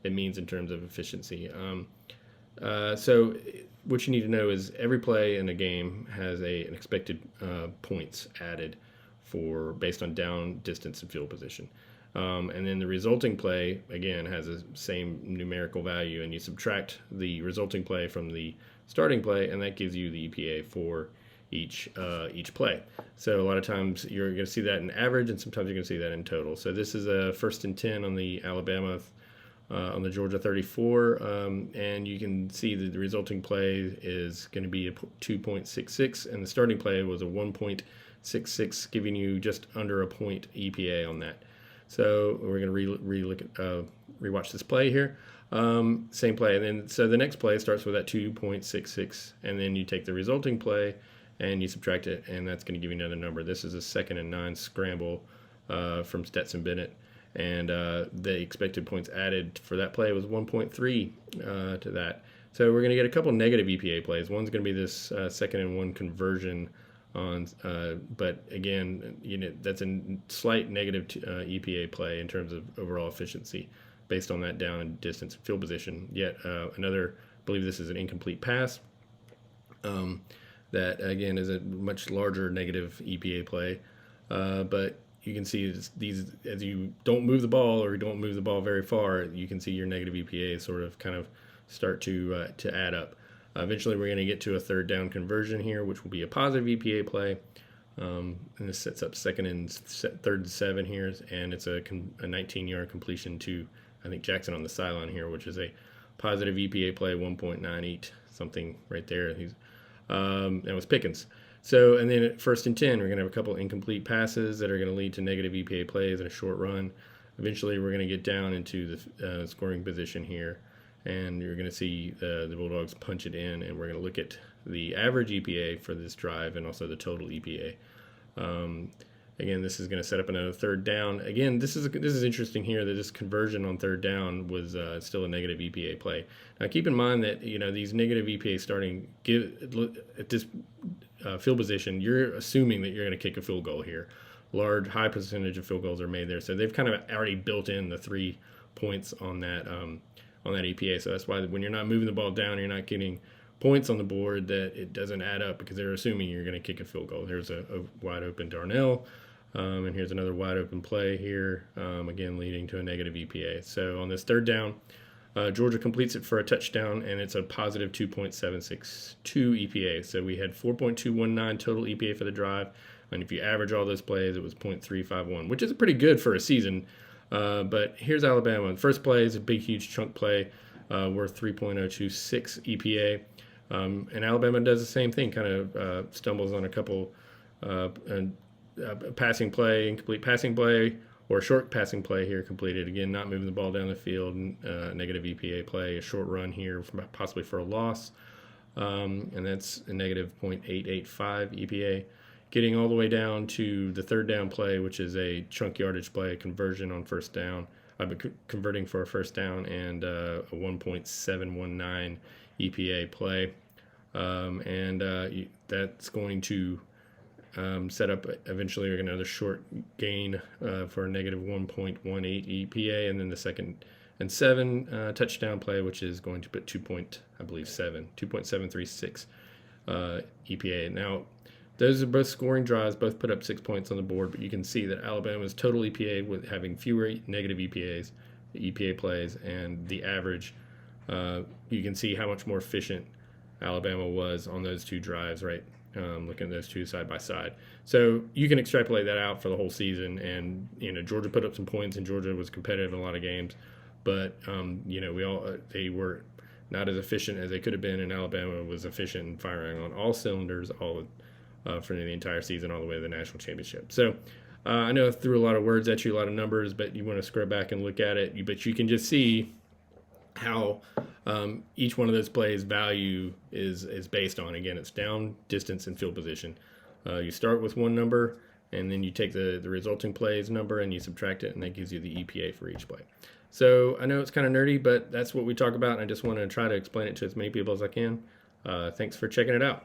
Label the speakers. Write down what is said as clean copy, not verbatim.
Speaker 1: it means in terms of efficiency. So what you need to know is every play in a game has an expected points added for based on down, distance, and field position. And then the resulting play, again, has the same numerical value, and you subtract the resulting play from the starting play, and that gives you the EPA for each play. So a lot of times you're going to see that in average, and sometimes you're going to see that in total. So this is a 1st and 10 on the Alabama, on the Georgia 34, and you can see that the resulting play is going to be a 2.66, and the starting play was a 1.66, giving you just under a point EPA on that. So we're going to rewatch this play here. Same play, and then so the next play starts with that 2.66, and then you take the resulting play and you subtract it, and that's going to give you another number. This is a 2nd and 9 scramble from Stetson Bennett, and the expected points added for that play was 1.3 to that. So we're going to get a couple negative EPA plays. One's going to be this 2nd and 1 conversion on, but again, that's a slight negative EPA play in terms of overall efficiency based on that down and distance and field position. Yet another, I believe this is an incomplete pass. That again is a much larger negative EPA play, but you can see these as you don't move the ball or you don't move the ball very far, you can see your negative EPA sort of kind of start to add up. Eventually, we're going to get to a 3rd down conversion here, which will be a positive EPA play, and this sets up 2nd and 3rd and 7 here, and it's a 19-yard completion to I think Jackson on the sideline here, which is a positive EPA play, 1.98 something right there. That was Pickens. So, and then at 1st and 10, we're going to have a couple incomplete passes that are going to lead to negative EPA plays and a short run. Eventually, we're going to get down into the scoring position here, and you're going to see the Bulldogs punch it in, and we're going to look at the average EPA for this drive and also the total EPA. Again, this is going to set up another 3rd down. Again, this is interesting here that this conversion on 3rd down was still a negative EPA play. Now, keep in mind that these negative EPA starting at this field position, you're assuming that you're going to kick a field goal here. High percentage of field goals are made there, so they've kind of already built in the 3 points on that EPA. So that's why when you're not moving the ball down, you're not getting points on the board, that it doesn't add up because they're assuming you're going to kick a field goal. There's a wide open Darnell. And here's another wide open play here, again leading to a negative EPA. So on this 3rd down, Georgia completes it for a touchdown, and it's a positive 2.762 EPA. So we had 4.219 total EPA for the drive, and if you average all those plays, it was 0.351, which is pretty good for a season. But here's Alabama. The first play is a big, huge chunk play worth 3.026 EPA. And Alabama does the same thing, kind of stumbles on a couple passing play, incomplete passing play, or a short passing play here completed. Again, not moving the ball down the field, negative EPA play, a short run here, possibly for a loss, and that's a negative 0.885 EPA. Getting all the way down to the 3rd down play, which is a chunk yardage play, a conversion on 1st down. I've been converting for a 1st down and a 1.719 EPA play, and that's going to set up eventually another short gain for a negative 1.18 EPA, and then the 2nd and 7 touchdown play, which is going to put 2.736 EPA. Now, those are both scoring drives, both put up 6 points on the board, but you can see that Alabama's total EPA with having fewer negative EPA plays, and the average, you can see how much more efficient Alabama was on those 2 drives, right? Looking at those 2 side by side. So you can extrapolate that out for the whole season, and Georgia put up some points, and Georgia was competitive in a lot of games, but they were not as efficient as they could have been, and Alabama was efficient in firing on all cylinders for the entire season all the way to the national championship. So I know I threw a lot of words at you, a lot of numbers, but you want to scrub back and look at it, but you can just see how each one of those plays value is based on. Again, it's down, distance, and field position. You start with one number, and then you take the resulting plays number and you subtract it, and that gives you the EPA for each play. So I know it's kind of nerdy, but that's what we talk about, and I just want to try to explain it to as many people as I can. Thanks for checking it out.